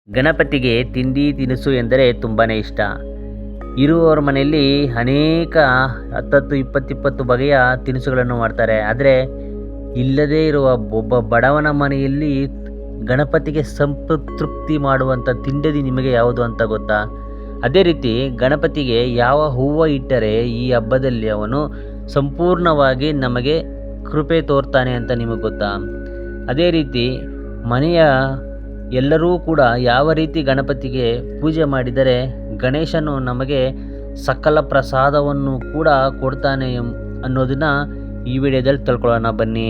ಗಣಪತಿಗೆ ತಿಂಡಿ ತಿನಿಸು ಎಂದರೆ ತುಂಬಾ ಇಷ್ಟ. ಇರುವವರ ಮನೆಯಲ್ಲಿ ಅನೇಕ 10 20 ಬಗೆಯ ತಿನಿಸುಗಳನ್ನು ಮಾಡ್ತಾರೆ. ಆದರೆ ಇಲ್ಲದೇ ಇರುವ ಒಬ್ಬ ಬಡವನ ಮನೆಯಲ್ಲಿ ಗಣಪತಿಗೆ ಸಂತೃಪ್ತಿ ಮಾಡುವಂಥ ತಿಂಡಿ ನಿಮಗೆ ಯಾವುದು ಅಂತ ಗೊತ್ತಾ? ಅದೇ ರೀತಿ ಗಣಪತಿಗೆ ಯಾವ ಹೂವು ಇಟ್ಟರೆ ಈ ಹಬ್ಬದಲ್ಲಿ ಅವನು ಸಂಪೂರ್ಣವಾಗಿ ನಮಗೆ ಕೃಪೆ ತೋರ್ತಾನೆ ಅಂತ ನಿಮಗೆ ಗೊತ್ತಾ? ಅದೇ ರೀತಿ ಮನೆಯ ಎಲ್ಲರೂ ಕೂಡ ಯಾವ ರೀತಿ ಗಣಪತಿಗೆ ಪೂಜೆ ಮಾಡಿದರೆ ಗಣೇಶನು ನಮಗೆ ಸಕಲ ಪ್ರಸಾದವನ್ನು ಕೂಡ ಕೊಡ್ತಾನೆ ಅನ್ನೋದನ್ನು ಈ ವಿಡಿಯೋದಲ್ಲಿ ತಿಳ್ಕೊಳ್ಳೋಣ ಬನ್ನಿ.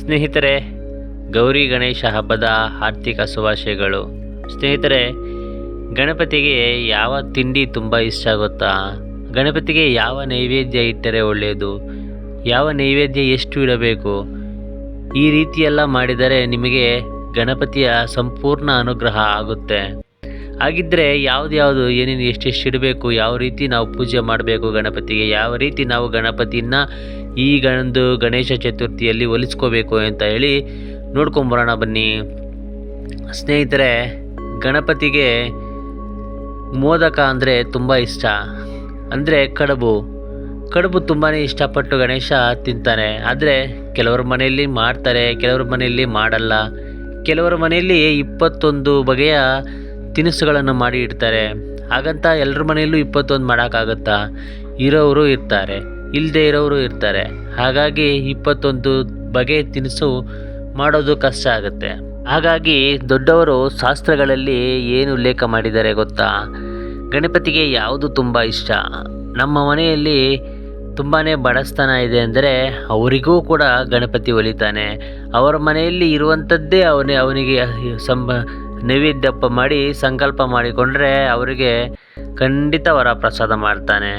ಸ್ನೇಹಿತರೆ, ಗೌರಿ ಗಣೇಶ ಹಬ್ಬದ ಆರ್ಥಿಕ ಶುಭಾಶಯಗಳು. ಸ್ನೇಹಿತರೆ, ಗಣಪತಿಗೆ ಯಾವ ತಿಂಡಿ ತುಂಬ ಇಷ್ಟ ಗೊತ್ತಾ? ಗಣಪತಿಗೆ ಯಾವ ನೈವೇದ್ಯ ಇಟ್ಟರೆ ಒಳ್ಳೆಯದು, ಯಾವ ನೈವೇದ್ಯ ಎಷ್ಟು ಇಡಬೇಕು, ಈ ರೀತಿಯೆಲ್ಲ ಮಾಡಿದರೆ ನಿಮಗೆ ಗಣಪತಿಯ ಸಂಪೂರ್ಣ ಅನುಗ್ರಹ ಆಗುತ್ತೆ. ಹಾಗಿದ್ದರೆ ಯಾವುದು ಏನೇನು ಎಷ್ಟೆಷ್ಟು ಇಡಬೇಕು, ಯಾವ ರೀತಿ ನಾವು ಪೂಜೆ ಮಾಡಬೇಕು ಗಣಪತಿಗೆ, ಯಾವ ರೀತಿ ನಾವು ಗಣಪತಿಯನ್ನು ಈ ಗಣೇಶ ಚತುರ್ಥಿಯಲ್ಲಿ ಒಲಿಸ್ಕೋಬೇಕು ಅಂತ ಹೇಳಿ ನೋಡ್ಕೊಂಬರೋಣ ಬನ್ನಿ. ಸ್ನೇಹಿತರೆ, ಗಣಪತಿಗೆ ಮೋದಕ ಅಂದರೆ ತುಂಬ ಇಷ್ಟ. ಅಂದರೆ ಕಡುಬು ತುಂಬಾ ಇಷ್ಟಪಟ್ಟು ಗಣೇಶ ತಿಂತಾನೆ. ಆದರೆ ಕೆಲವ್ರ ಮನೆಯಲ್ಲಿ ಮಾಡ್ತಾರೆ, ಕೆಲವ್ರ ಮನೆಯಲ್ಲಿ ಮಾಡಲ್ಲ. ಕೆಲವರ ಮನೆಯಲ್ಲಿ 21 ಬಗೆಯ ತಿನಿಸುಗಳನ್ನು ಮಾಡಿ ಇಡ್ತಾರೆ. ಹಾಗಂತ ಎಲ್ಲರ ಮನೆಯಲ್ಲೂ 21 ಮಾಡೋಕ್ಕಾಗುತ್ತಾ? ಇರೋರು ಇರ್ತಾರೆ, ಇಲ್ಲದೆ ಇರೋರು ಇರ್ತಾರೆ. ಹಾಗಾಗಿ 21 ಬಗೆಯ ತಿನಿಸು ಮಾಡೋದು ಕಷ್ಟ ಆಗುತ್ತೆ. ಹಾಗಾಗಿ ದೊಡ್ಡವರು ಶಾಸ್ತ್ರಗಳಲ್ಲಿ ಏನು ಉಲ್ಲೇಖ ಮಾಡಿದ್ದಾರೆ ಗೊತ್ತಾ? ಗಣಪತಿಗೆ ಯಾವುದು ತುಂಬ ಇಷ್ಟ. ನಮ್ಮ ಮನೆಯಲ್ಲಿ ತುಂಬಾ ಬಡಸ್ತನ ಇದೆ ಅಂದರೆ ಅವರಿಗೂ ಕೂಡ ಗಣಪತಿ ಒಲಿತಾನೆ. ಅವರ ಮನೆಯಲ್ಲಿ ಇರುವಂಥದ್ದೇ ಅವನಿಗೆ ನೈವೇದ್ಯಪ್ಪ ಮಾಡಿ ಸಂಕಲ್ಪ ಮಾಡಿಕೊಂಡ್ರೆ ಅವರಿಗೆ ಖಂಡಿತ ವರ ಪ್ರಸಾದ ಮಾಡ್ತಾನೆ.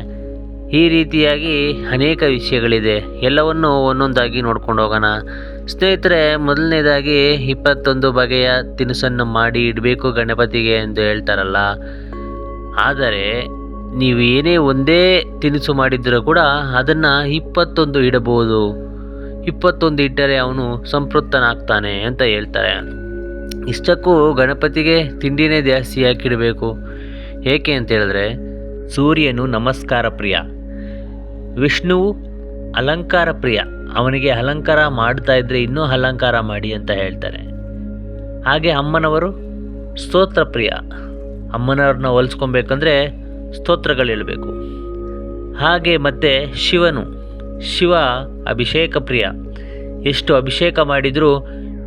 ಈ ರೀತಿಯಾಗಿ ಅನೇಕ ವಿಷಯಗಳಿದೆ. ಎಲ್ಲವನ್ನು ಒಂದೊಂದಾಗಿ ನೋಡ್ಕೊಂಡು ಹೋಗೋಣ. ಸ್ನೇಹಿತರೆ, ಮೊದಲನೇದಾಗಿ 21 ಬಗೆಯ ತಿನಿಸನ್ನು ಮಾಡಿ ಇಡಬೇಕು ಗಣಪತಿಗೆ ಎಂದು ಹೇಳ್ತಾರಲ್ಲ. ಆದರೆ ನೀವು ಏನೇ ಒಂದೇ ತಿನಿಸು ಮಾಡಿದರೂ ಕೂಡ ಅದನ್ನು 21 ಇಡಬಹುದು. 21 ಇಟ್ಟರೆ ಅವನು ಸಂತೃಪ್ತನಾಗ್ತಾನೆ ಅಂತ ಹೇಳ್ತಾರೆ. ಇಷ್ಟಕ್ಕೂ ಗಣಪತಿಗೆ ತಿಂಡಿನೇ ಜಾಸ್ತಿ ಹಾಕಿಡಬೇಕು. ಏಕೆ ಅಂತ ಹೇಳಿದ್ರೆ, ಸೂರ್ಯನು ನಮಸ್ಕಾರ ಪ್ರಿಯ, ವಿಷ್ಣುವು ಅಲಂಕಾರ ಪ್ರಿಯ. ಅವನಿಗೆ ಅಲಂಕಾರ ಮಾಡ್ತಾ ಇದ್ದರೆ ಇನ್ನೂ ಅಲಂಕಾರ ಮಾಡಿ ಅಂತ ಹೇಳ್ತಾರೆ. ಹಾಗೆ ಅಮ್ಮನವರು ಸ್ತೋತ್ರ ಪ್ರಿಯ. ಅಮ್ಮನವ್ರನ್ನ ಹೋಲಿಸ್ಕೊಬೇಕಂದ್ರೆ ಸ್ತೋತ್ರಗಳು ಹೇಳಬೇಕು. ಹಾಗೆ ಮತ್ತು ಶಿವ ಅಭಿಷೇಕ ಪ್ರಿಯ. ಎಷ್ಟು ಅಭಿಷೇಕ ಮಾಡಿದರೂ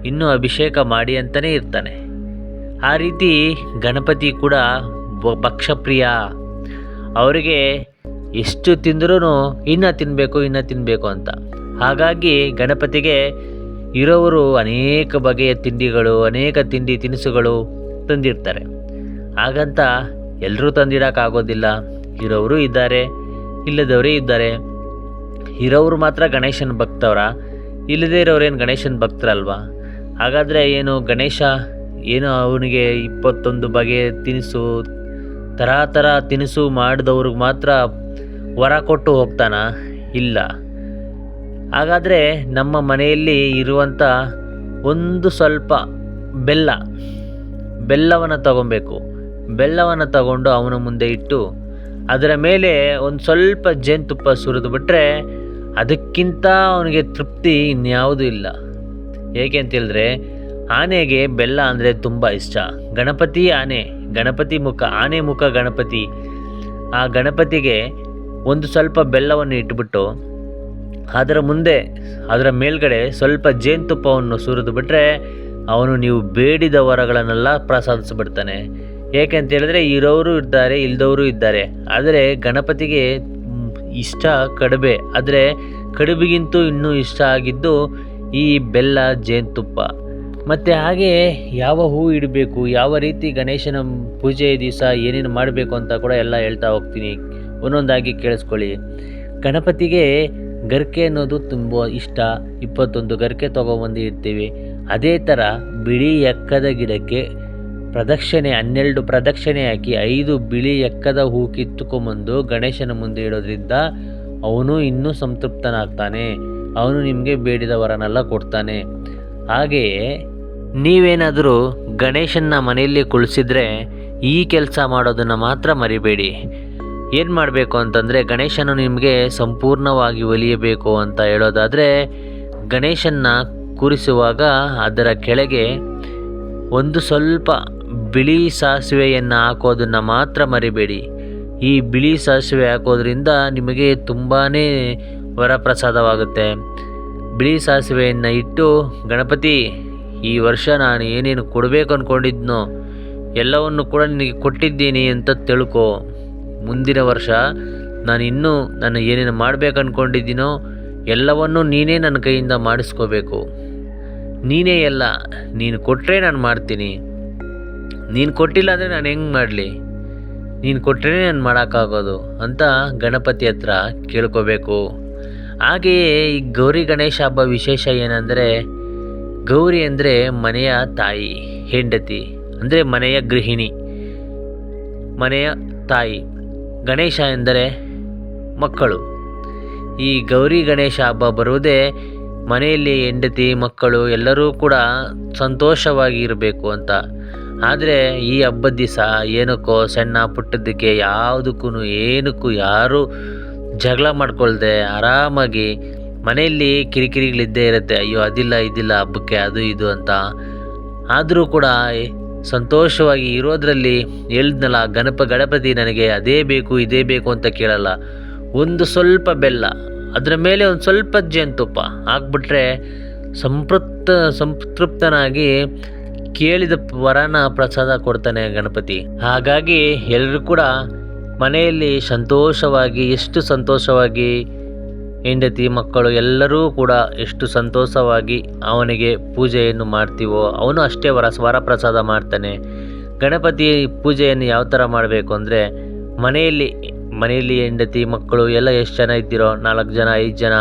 ಇನ್ನೂ ಅಭಿಷೇಕ ಮಾಡಿ ಅಂತಲೇ ಇರ್ತಾನೆ. ಆ ರೀತಿ ಗಣಪತಿ ಕೂಡ ಭಕ್ಷಪ್ರಿಯ. ಅವರಿಗೆ ಎಷ್ಟು ತಿಂದ್ರೂ ಇನ್ನೂ ತಿನ್ನಬೇಕು ಅಂತ. ಹಾಗಾಗಿ ಗಣಪತಿಗೆ ಇರೋವರು ಅನೇಕ ಬಗೆಯ ತಿಂಡಿಗಳು, ಅನೇಕ ತಿನಿಸುಗಳು ತಂದಿರ್ತಾರೆ. ಹಾಗಂತ ಎಲ್ಲರೂ ತಂದಿಡೋಕ್ಕಾಗೋದಿಲ್ಲ. ಇರೋರು ಇದ್ದಾರೆ, ಇಲ್ಲದವರೇ ಇದ್ದಾರೆ. ಇರೋರು ಮಾತ್ರ ಗಣೇಶನ ಭಕ್ತವರ, ಇಲ್ಲದೇ ಇರೋರೇನು ಗಣೇಶನ ಭಕ್ತರಲ್ವಾ? ಹಾಗಾದರೆ ಏನು ಗಣೇಶ ಏನು ಅವನಿಗೆ 21 ಬಗೆಯ ತಿನಿಸು ಥರ ತಿನಿಸು ಮಾಡಿದವ್ರಿಗೆ ಮಾತ್ರ ವರ ಕೊಟ್ಟು ಹೋಗ್ತಾನ? ಇಲ್ಲ. ಹಾಗಾದರೆ ನಮ್ಮ ಮನೆಯಲ್ಲಿ ಇರುವಂಥ ಒಂದು ಸ್ವಲ್ಪ ಬೆಲ್ಲವನ್ನು ತಗೊಬೇಕು. ಬೆಲ್ಲವನ್ನು ತಗೊಂಡು ಅವನ ಮುಂದೆ ಇಟ್ಟು ಅದರ ಮೇಲೆ ಒಂದು ಸ್ವಲ್ಪ ಜೇನುತುಪ್ಪ ಸುರಿದು ಬಿಟ್ಟರೆ ಅದಕ್ಕಿಂತ ಅವನಿಗೆ ತೃಪ್ತಿ ಇನ್ಯಾವುದೂ ಇಲ್ಲ. ಏಕೆ ಅಂತೇಳಿದ್ರೆ, ಆನೆಗೆ ಬೆಲ್ಲ ಅಂದರೆ ತುಂಬ ಇಷ್ಟ. ಗಣಪತಿ ಆನೆ, ಗಣಪತಿ ಮುಖ, ಆನೆ ಮುಖ ಗಣಪತಿ. ಆ ಗಣಪತಿಗೆ ಒಂದು ಸ್ವಲ್ಪ ಬೆಲ್ಲವನ್ನು ಇಟ್ಬಿಟ್ಟು ಅದರ ಮೇಲ್ಗಡೆ ಸ್ವಲ್ಪ ಜೇನುತುಪ್ಪವನ್ನು ಸುರಿದು ಬಿಟ್ಟರೆ ಅವನು ನೀವು ಬೇಡಿದ ವರಗಳನ್ನೆಲ್ಲ ಪ್ರಸಾದಿಸಿಬಿಡ್ತಾನೆ. ಏಕೆಂತೇಳಿದ್ರೆ ಇರೋರು ಇದ್ದಾರೆ, ಇಲ್ಲದವರು ಇದ್ದಾರೆ. ಆದರೆ ಗಣಪತಿಗೆ ಇಷ್ಟ ಕಡುಬೆ. ಆದರೆ ಕಡುಬಿಗಿಂತೂ ಇನ್ನೂ ಇಷ್ಟ ಆಗಿದ್ದು ಈ ಬೆಲ್ಲ, ಜೇನುತುಪ್ಪ. ಮತ್ತು ಹಾಗೆ ಯಾವ ಹೂ ಇಡಬೇಕು, ಯಾವ ರೀತಿ ಗಣೇಶನ ಪೂಜೆ ದಿವಸ ಏನೇನು ಮಾಡಬೇಕು ಅಂತ ಕೂಡ ಎಲ್ಲ ಹೇಳ್ತಾ ಹೋಗ್ತೀನಿ. ಒಂದೊಂದಾಗಿ ಕೇಳಿಸ್ಕೊಳ್ಳಿ. ಗಣಪತಿಗೆ ಗರಿಕೆ ಅನ್ನೋದು ತುಂಬ ಇಷ್ಟ. 21 ಗರಿಕೆ ತೊಗೊಬಂದು ಇಡ್ತೀವಿ. ಅದೇ ಥರ ಬಿಳಿ ಎಕ್ಕದ ಗಿಡಕ್ಕೆ 12 ಪ್ರದಕ್ಷಿಣೆ ಹಾಕಿ 5 ಬಿಳಿ ಎಕ್ಕದ ಹೂ ಕಿತ್ತುಕೊಂಬಂದು ಗಣೇಶನ ಮುಂದೆ ಇಡೋದ್ರಿಂದ ಅವನು ಇನ್ನೂ ಸಂತೃಪ್ತನಾಗ್ತಾನೆ. ಅವನು ನಿಮಗೆ ಬೇಡಿದ ವರನೆಲ್ಲ ಕೊಡ್ತಾನೆ. ಹಾಗೆಯೇ ನೀವೇನಾದರೂ ಗಣೇಶನ್ನ ಮನೆಯಲ್ಲಿ ಕುಳಿಸಿದ್ರೆ ಈ ಕೆಲಸ ಮಾಡೋದನ್ನು ಮಾತ್ರ ಮರಿಬೇಡಿ. ಏನು ಮಾಡಬೇಕು ಅಂತಂದರೆ, ಗಣೇಶನು ನಿಮಗೆ ಸಂಪೂರ್ಣವಾಗಿ ಒಲಿಯಬೇಕು ಅಂತ ಹೇಳೋದಾದರೆ, ಗಣೇಶನ್ನ ಕೂರಿಸುವಾಗ ಅದರ ಕೆಳಗೆ ಒಂದು ಸ್ವಲ್ಪ ಬಿಳಿ ಸಾಸಿವೆಯನ್ನು ಹಾಕೋದನ್ನು ಮಾತ್ರ ಮರಿಬೇಡಿ. ಈ ಬಿಳಿ ಸಾಸಿವೆ ಹಾಕೋದ್ರಿಂದ ನಿಮಗೆ ತುಂಬಾ ವರಪ್ರಸಾದವಾಗುತ್ತೆ. ಬಿಳಿ ಸಾಸಿವೆಯನ್ನು ಇಟ್ಟು, ಗಣಪತಿ ಈ ವರ್ಷ ನಾನು ಏನೇನು ಕೊಡಬೇಕು ಅಂದ್ಕೊಂಡಿದ್ನೋ ಎಲ್ಲವನ್ನು ಕೂಡ ನಿನಗೆ ಕೊಟ್ಟಿದ್ದೀನಿ ಅಂತ ತಿಳ್ಕೊ. ಮುಂದಿನ ವರ್ಷ ನಾನು ಏನೇನು ಮಾಡಬೇಕು ಅಂದ್ಕೊಂಡಿದ್ದೀನೋ ಎಲ್ಲವನ್ನೂ ನೀನೇ ನನ್ನ ಕೈಯಿಂದ ಮಾಡಿಸ್ಕೋಬೇಕು. ನೀನೇ ಎಲ್ಲ, ನೀನು ಕೊಟ್ಟರೆ ನಾನು ಮಾಡ್ತೀನಿ, ನೀನು ಕೊಟ್ಟಿಲ್ಲ ಅಂದರೆ ನಾನು ಹೆಂಗೆ ಮಾಡಲಿ, ನೀನು ಕೊಟ್ಟರೆ ನಾನು ಮಾಡೋಕ್ಕಾಗೋದು ಅಂತ ಗಣಪತಿ ಹತ್ರ ಕೇಳ್ಕೋಬೇಕು. ಹಾಗೆಯೇ ಈ ಗೌರಿ ಗಣೇಶ ಹಬ್ಬ ವಿಶೇಷ ಏನಂದರೆ, ಗೌರಿ ಅಂದರೆ ಮನೆಯ ತಾಯಿ, ಹೆಂಡತಿ ಅಂದರೆ ಮನೆಯ ಗೃಹಿಣಿ, ಮನೆಯ ತಾಯಿ. ಗಣೇಶ ಎಂದರೆ ಮಕ್ಕಳು. ಈ ಗೌರಿ ಗಣೇಶ ಹಬ್ಬ ಬರುವುದೇ ಮನೆಯಲ್ಲಿ ಹೆಂಡತಿ ಮಕ್ಕಳು ಎಲ್ಲರೂ ಕೂಡ ಸಂತೋಷವಾಗಿ ಇರಬೇಕು ಅಂತ. ಆದರೆ ಈ ಹಬ್ಬದ ದಿವಸ ಏನಕ್ಕೋ ಸಣ್ಣ ಪುಟ್ಟದಕ್ಕೆ ಏನಕ್ಕೂ ಯಾರೂ ಜಗಳ ಮಾಡ್ಕೊಳ್ದೆ ಆರಾಮಾಗಿ ಮನೆಯಲ್ಲಿ ಕಿರಿಕಿರಿಗಳಿದ್ದೇ ಇರುತ್ತೆ. ಅಯ್ಯೋ ಅದಿಲ್ಲ ಇದಿಲ್ಲ ಹಬ್ಬಕ್ಕೆ ಅದು ಇದು ಅಂತ. ಆದರೂ ಕೂಡ ಸಂತೋಷವಾಗಿ ಇರೋದ್ರಲ್ಲಿ ಹೇಳಿದ್ನಲ್ಲ, ಗಣಪತಿ ನನಗೆ ಅದೇ ಬೇಕು ಇದೇ ಬೇಕು ಅಂತ ಕೇಳಲ್ಲ. ಒಂದು ಸ್ವಲ್ಪ ಬೆಲ್ಲ, ಅದರ ಮೇಲೆ ಒಂದು ಸ್ವಲ್ಪ ಜೇನುತುಪ್ಪ ಹಾಕ್ಬಿಟ್ರೆ ಸಂತೃಪ್ತನಾಗಿ ಕೇಳಿದ ವರನ ಪ್ರಸಾದ ಕೊಡ್ತಾನೆ ಗಣಪತಿ. ಹಾಗಾಗಿ ಎಲ್ಲರೂ ಕೂಡ ಮನೆಯಲ್ಲಿ ಎಷ್ಟು ಸಂತೋಷವಾಗಿ ಹೆಂಡತಿ ಮಕ್ಕಳು ಎಲ್ಲರೂ ಕೂಡ ಎಷ್ಟು ಸಂತೋಷವಾಗಿ ಅವನಿಗೆ ಪೂಜೆಯನ್ನು ಮಾಡ್ತೀವೋ ಅವನು ಅಷ್ಟೇ ವರಪ್ರಸಾದ ಮಾಡ್ತಾನೆ. ಗಣಪತಿ ಪೂಜೆಯನ್ನು ಯಾವ ಥರ ಮಾಡಬೇಕು ಅಂದರೆ, ಮನೆಯಲ್ಲಿ ಹೆಂಡತಿ ಮಕ್ಕಳು ಎಲ್ಲ ಎಷ್ಟು ಜನ ಇದ್ದೀರೋ 4 ಜನ 5 ಜನ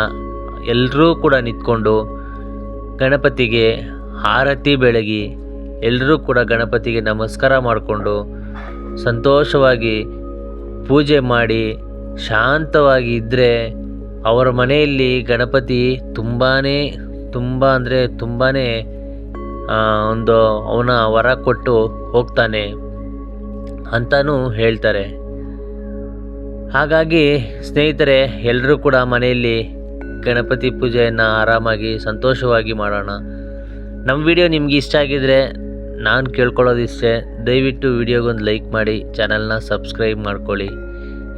ಎಲ್ಲರೂ ಕೂಡ ನಿಂತ್ಕೊಂಡು ಗಣಪತಿಗೆ ಆರತಿ ಬೆಳಗಿ ಎಲ್ಲರೂ ಕೂಡ ಗಣಪತಿಗೆ ನಮಸ್ಕಾರ ಮಾಡಿಕೊಂಡು ಸಂತೋಷವಾಗಿ ಪೂಜೆ ಮಾಡಿ ಶಾಂತವಾಗಿ ಇದ್ದರೆ ಅವರ ಮನೆಯಲ್ಲಿ ಗಣಪತಿ ತುಂಬಾ ಅವನ ವರ ಕೊಟ್ಟು ಹೋಗ್ತಾನೆ ಅಂತಲೂ ಹೇಳ್ತಾರೆ. ಹಾಗಾಗಿ ಸ್ನೇಹಿತರೆ, ಎಲ್ಲರೂ ಕೂಡ ಮನೆಯಲ್ಲಿ ಗಣಪತಿ ಪೂಜೆಯನ್ನು ಆರಾಮಾಗಿ ಸಂತೋಷವಾಗಿ ಮಾಡೋಣ. ನಮ್ಮ ವಿಡಿಯೋ ನಿಮ್ಗೆ ಇಷ್ಟ ಆಗಿದರೆ ನಾನು ಕೇಳ್ಕೊಳ್ಳೋದಿಷ್ಟೇ, ದಯವಿಟ್ಟು ವಿಡಿಯೋಗೊಂದು ಲೈಕ್ ಮಾಡಿ, ಚಾನಲ್ನ ಸಬ್ಸ್ಕ್ರೈಬ್ ಮಾಡ್ಕೊಳ್ಳಿ.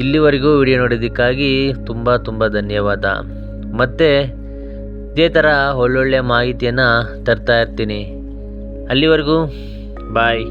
ಇಲ್ಲಿವರೆಗೂ ವಿಡಿಯೋ ನೋಡೋದಕ್ಕಾಗಿ ತುಂಬ ಧನ್ಯವಾದ. ಮತ್ತು ಇದೇ ಥರ ಒಳ್ಳೊಳ್ಳೆ ಮಾಹಿತಿಯನ್ನು ತರ್ತಾ ಇರ್ತೀನಿ. ಅಲ್ಲಿವರೆಗೂ ಬಾಯ್.